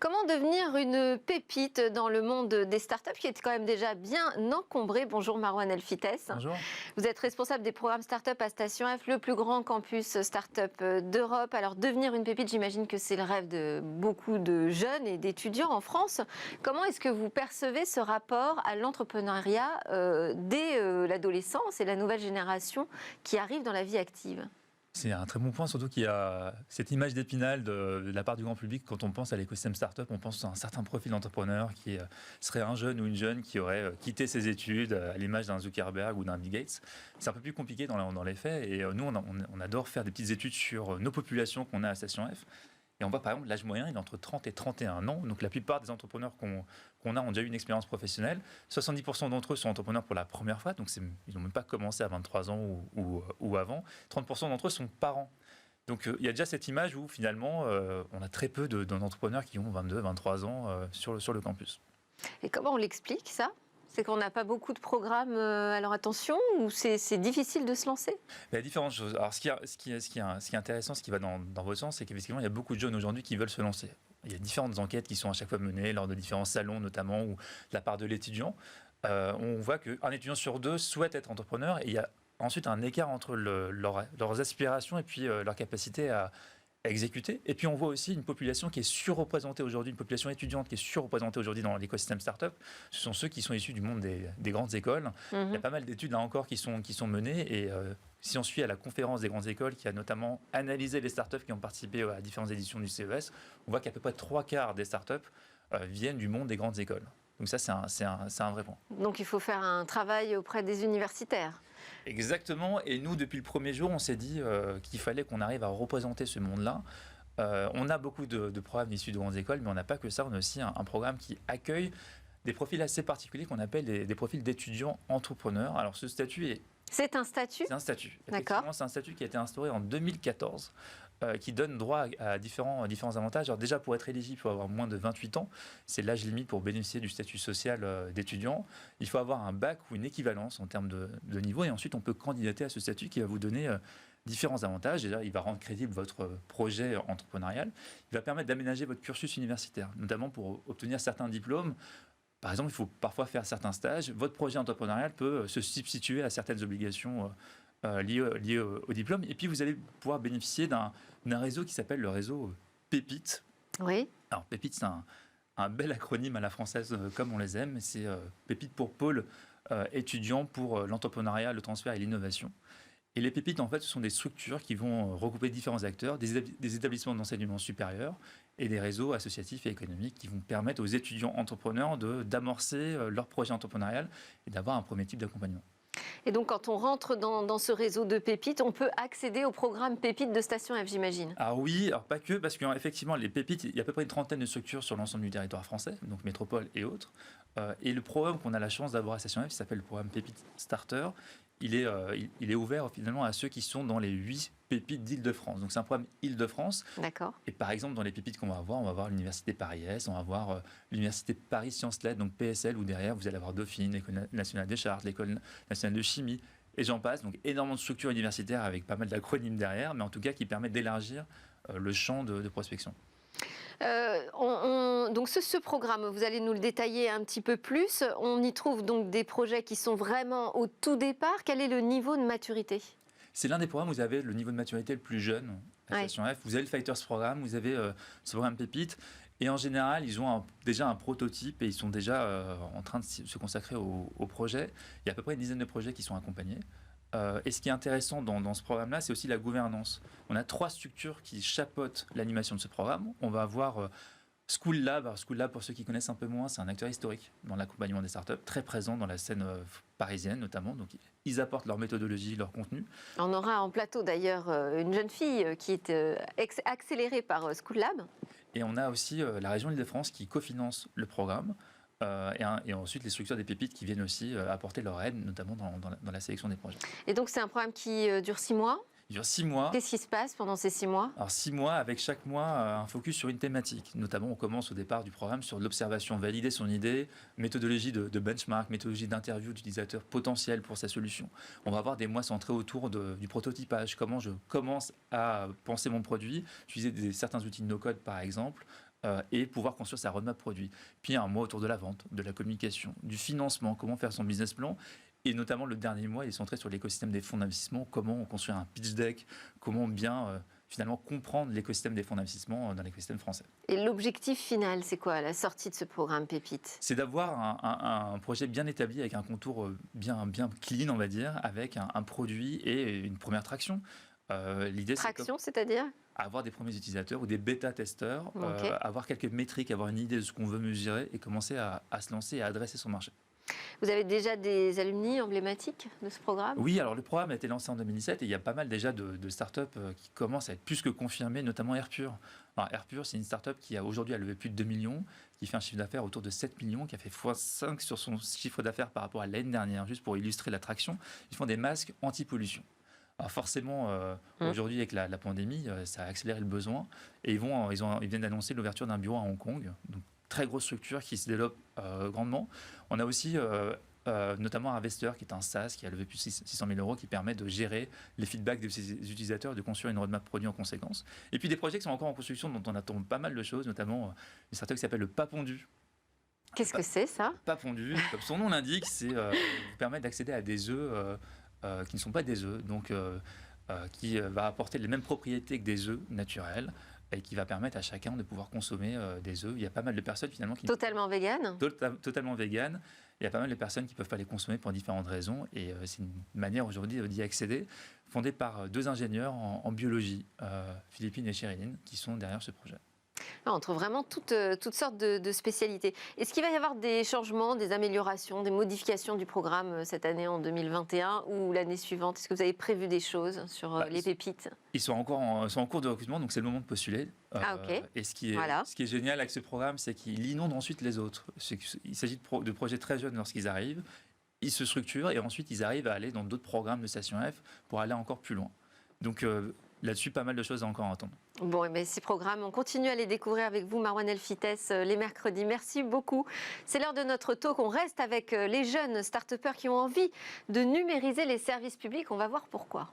Comment devenir une pépite dans le monde des startups qui est quand même déjà bien encombré? Bonjour Marouane El Fites. Bonjour. Vous êtes responsable des programmes Startup à Station F, le plus grand campus Startup d'Europe. Alors devenir une pépite, j'imagine que c'est le rêve de beaucoup de jeunes et d'étudiants en France. Comment est-ce que vous percevez ce rapport à l'entrepreneuriat dès l'adolescence et la nouvelle génération qui arrive dans la vie active? C'est un très bon point, surtout qu'il y a cette image d'Épinal de la part du grand public. Quand on pense à l'écosystème startup, on pense à un certain profil d'entrepreneur qui serait un jeune ou une jeune qui aurait quitté ses études à l'image d'un Zuckerberg ou d'un Bill Gates. C'est un peu plus compliqué dans les faits et nous, on adore faire des petites études sur nos populations qu'on a à Station F. Et on voit par exemple l'âge moyen, il est entre 30 et 31 ans. Donc la plupart des entrepreneurs qu'on a ont déjà eu une expérience professionnelle. 70% d'entre eux sont entrepreneurs pour la première fois, donc ils n'ont même pas commencé à 23 ans ou avant. 30% d'entre eux sont parents. Donc il y a déjà cette image où finalement on a très peu d'entrepreneurs qui ont 22, 23 ans sur le campus. Et comment on l'explique ça? C'est qu'on n'a pas beaucoup de programmes à leur attention ou c'est difficile de se lancer? Il y a différentes choses. Alors, ce qui est intéressant, ce qui va dans votre sens, c'est qu'effectivement, il y a beaucoup de jeunes aujourd'hui qui veulent se lancer. Il y a différentes enquêtes qui sont à chaque fois menées lors de différents salons, notamment, ou de la part de l'étudiant. On voit qu'un étudiant sur deux souhaite être entrepreneur et il y a ensuite un écart entre leurs aspirations et puis leur capacité à exécuter. Et puis on voit aussi une population qui est surreprésentée aujourd'hui, une population étudiante qui est surreprésentée aujourd'hui dans l'écosystème startup. Ce sont ceux qui sont issus du monde des grandes écoles. Il y a pas mal d'études là encore qui sont menées et si on suit à la conférence des grandes écoles qui a notamment analysé les startups qui ont participé à différentes éditions du CES, on voit qu'à peu près 3/4 des startups viennent du monde des grandes écoles. Donc ça, c'est un vrai point. Donc il faut faire un travail auprès des universitaires. Exactement, et nous, depuis le premier jour, on s'est dit qu'il fallait qu'on arrive à représenter ce monde-là. On a beaucoup de programmes issus de grandes écoles, mais on n'a pas que ça, on a aussi un programme qui accueille des profils assez particuliers qu'on appelle des profils d'étudiants entrepreneurs. Alors ce statut est... C'est un statut? C'est un statut. D'accord. Effectivement, c'est un statut qui a été instauré en 2014, qui donne droit à différents avantages. Alors déjà, pour être éligible, il faut avoir moins de 28 ans. C'est l'âge limite pour bénéficier du statut social d'étudiant. Il faut avoir un bac ou une équivalence en termes de niveau. Et ensuite, on peut candidater à ce statut qui va vous donner différents avantages. Déjà, il va rendre crédible votre projet entrepreneurial. Il va permettre d'aménager votre cursus universitaire, notamment pour obtenir certains diplômes. Par exemple, il faut parfois faire certains stages. Votre projet entrepreneurial peut se substituer à certaines obligations liées au diplôme. Et puis, vous allez pouvoir bénéficier d'un réseau qui s'appelle le réseau Pépite. Oui. Alors, Pépite, c'est un bel acronyme à la française, comme on les aime. C'est Pépite pour pôle étudiant pour l'entrepreneuriat, le transfert et l'innovation. Et les pépites, en fait, ce sont des structures qui vont regrouper différents acteurs, des établissements d'enseignement supérieur et des réseaux associatifs et économiques qui vont permettre aux étudiants entrepreneurs d'amorcer leur projet entrepreneurial et d'avoir un premier type d'accompagnement. Et donc, quand on rentre dans ce réseau de pépites, on peut accéder au programme Pépites de Station F, j'imagine. Alors oui, alors pas que, parce qu'effectivement, les pépites, il y a à peu près une trentaine de structures sur l'ensemble du territoire français, donc métropole et autres. Et le programme qu'on a la chance d'avoir à Station F, qui s'appelle le programme Pépite Starter, il est ouvert finalement à ceux qui sont dans les 8 pépites d'Île-de-France. Donc c'est un programme Île-de-France. D'accord. Et par exemple, dans les pépites qu'on va avoir, on va avoir l'Université Paris-Est, on va avoir l'Université Paris Sciences Lettres, donc PSL, où derrière vous allez avoir Dauphine, l'École nationale des chartes, l'École nationale de chimie, et j'en passe. Donc énormément de structures universitaires avec pas mal d'acronymes derrière, mais en tout cas qui permettent d'élargir le champ de prospection. Donc ce programme, vous allez nous le détailler un petit peu plus. On y trouve donc des projets qui sont vraiment au tout départ. Quel est le niveau de maturité? C'est l'un des programmes où vous avez le niveau de maturité le plus jeune à Station F. Vous avez le Fighters Programme, vous avez ce programme Pépite. Et en général, ils ont déjà un prototype et ils sont déjà en train de se consacrer au projet. Il y a à peu près une dizaine de projets qui sont accompagnés. Et ce qui est intéressant dans ce programme-là, c'est aussi la gouvernance. On a 3 structures qui chapeautent l'animation de ce programme. On va avoir School Lab. Alors, School Lab, pour ceux qui connaissent un peu moins, c'est un acteur historique dans l'accompagnement des startups, très présent dans la scène parisienne notamment. Donc, ils apportent leur méthodologie, leur contenu. On aura en plateau d'ailleurs une jeune fille qui est accélérée par School Lab. Et on a aussi la région Île-de-France qui cofinance le programme. Et ensuite, les structures des pépites qui viennent aussi apporter leur aide, notamment dans la sélection des projets. Et donc, c'est un programme qui dure 6 mois. Il dure 6 mois. Qu'est-ce qui se passe pendant ces 6 mois? Alors 6 mois, avec chaque mois un focus sur une thématique. Notamment, on commence au départ du programme sur l'observation, valider son idée, méthodologie de benchmark, méthodologie d'interview d'utilisateurs potentiels pour sa solution. On va avoir des mois centrés autour du prototypage, comment je commence à penser mon produit, utiliser certains outils de no-code par exemple, et pouvoir construire sa roadmap produit. Puis un mois autour de la vente, de la communication, du financement, comment faire son business plan. Et notamment, le dernier mois est centré sur l'écosystème des fonds d'investissement, comment construire un pitch deck, comment bien finalement comprendre l'écosystème des fonds d'investissement dans l'écosystème français. Et l'objectif final, c'est quoi, la sortie de ce programme Pépite? C'est d'avoir un projet bien établi avec un contour bien clean, on va dire, avec un produit et une première traction. L'idée, Traction, c'est-à-dire? Avoir des premiers utilisateurs ou des bêta-testeurs, Ok. avoir quelques métriques, avoir une idée de ce qu'on veut mesurer et commencer à se lancer et à adresser son marché. Vous avez déjà des alumni emblématiques de ce programme? Oui, alors le programme a été lancé en 2017 et il y a pas mal déjà de startups qui commencent à être plus que confirmées, notamment Airpure. Alors Airpure, c'est une startup qui a aujourd'hui levé plus de 2 millions, qui fait un chiffre d'affaires autour de 7 millions, qui a fait x5 sur son chiffre d'affaires par rapport à l'année dernière, juste pour illustrer l'attraction. Ils font des masques anti-pollution. Alors forcément, aujourd'hui, avec la pandémie, ça a accéléré le besoin. Et ils viennent d'annoncer l'ouverture d'un bureau à Hong Kong. Donc, très grosse structure qui se développe grandement. On a aussi notamment Investor, qui est un SaaS qui a levé plus de 600 000 € qui permet de gérer les feedbacks de ses utilisateurs et de construire une roadmap produit en conséquence. Et puis des projets qui sont encore en construction, dont on attend pas mal de choses, notamment une startup qui s'appelle le Pas Pondu. Qu'est-ce que c'est, ça? Pas Pondu, comme son nom l'indique, c'est vous permettre d'accéder à des œufs qui ne sont pas des œufs, donc qui va apporter les mêmes propriétés que des œufs naturels et qui va permettre à chacun de pouvoir consommer des œufs. Il y a pas mal de personnes finalement qui... Totalement vegan? Totalement vegan. Il y a pas mal de personnes qui ne peuvent pas les consommer pour différentes raisons et c'est une manière aujourd'hui d'y accéder, fondée par deux ingénieurs en biologie, Philippine et Chériline, qui sont derrière ce projet. On trouve vraiment toutes sortes de spécialités. Est-ce qu'il va y avoir des changements, des améliorations, des modifications du programme cette année en 2021 ou l'année suivante? Est-ce que vous avez prévu des choses sur les pépites? Ils sont en cours de recrutement, donc c'est le moment de postuler. Ok. Et ce qui est génial avec ce programme, c'est qu'il inonde ensuite les autres. Il s'agit de projets très jeunes lorsqu'ils arrivent. Ils se structurent et ensuite ils arrivent à aller dans d'autres programmes de Station F pour aller encore plus loin. Donc là-dessus, pas mal de choses à encore attendre. Bon, mais ces programmes, on continue à les découvrir avec vous, Marouane El Fites, les mercredis. Merci beaucoup. C'est l'heure de notre talk. On reste avec les jeunes start-upers qui ont envie de numériser les services publics. On va voir pourquoi.